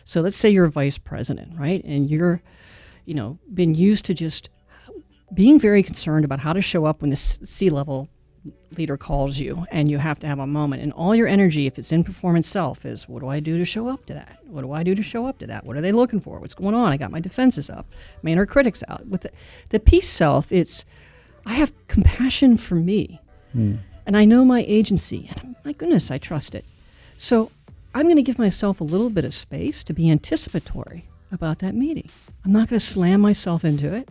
So let's say you're a vice president, right? And you're, been used to just being very concerned about how to show up when the C-level leader calls you and you have to have a moment. And all your energy, if it's in performance self, is what do I do to show up to that? What do I do to show up to that? What are they looking for? What's going on? I got my defenses up, my inner critics out. With the peace self, it's I have compassion for me. And I know my agency. And my goodness, I trust it. So I'm going to give myself a little bit of space to be anticipatory about that meeting. I'm not going to slam myself into it.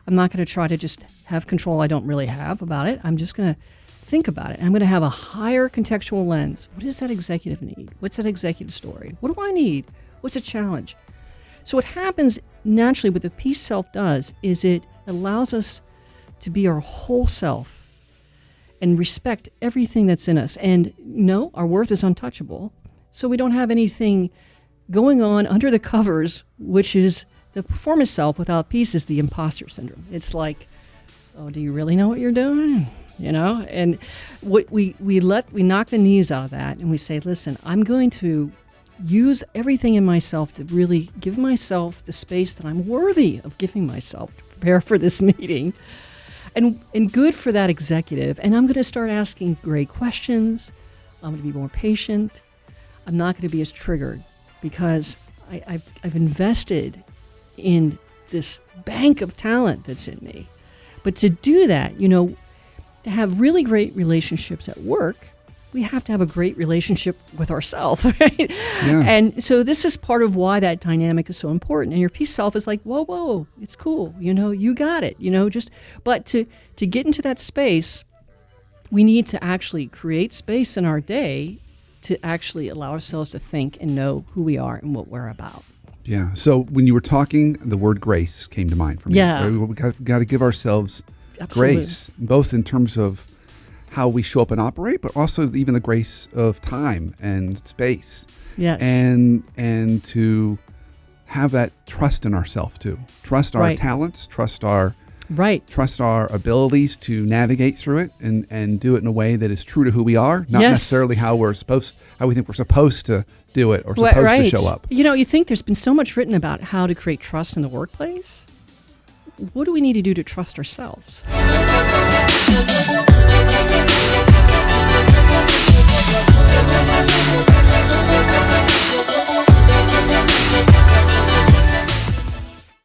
I'm not going to try to just have control I don't really have about it. I'm just going to think about it. I'm going to have a higher contextual lens. What does that executive need? What's that executive story? What do I need? What's a challenge? So what happens naturally, what the peace self does is it allows us to be our whole self and respect everything that's in us. And no, our worth is untouchable. So we don't have anything going on under the covers, which is the performance self without peace is the imposter syndrome. It's like, oh, do you really know what you're doing? And we knock the knees out of that and we say, listen, I'm going to use everything in myself to really give myself the space that I'm worthy of giving myself to prepare for this meeting. And good for that executive. And I'm going to start asking great questions. I'm going to be more patient. I'm not going to be as triggered because I've invested in this bank of talent that's in me. But to do that, to have really great relationships at work, we have to have a great relationship with ourselves, right? Yeah. And so this is part of why that dynamic is so important. And your peace self is like, whoa, it's cool. You got it, but to get into that space, we need to actually create space in our day to actually allow ourselves to think and know who we are and what we're about. Yeah. So when you were talking, the word grace came to mind for me. Yeah. We got to give ourselves Absolutely. Grace, both in terms of how we show up and operate, but also even the grace of time and space. Yes. And to have that trust in ourselves too. Trust our talents, trust our abilities to navigate through it and do it in a way that is true to who we are, not necessarily how we think we're supposed to do it or supposed to show up. You think there's been so much written about how to create trust in the workplace. What do we need to do to trust ourselves?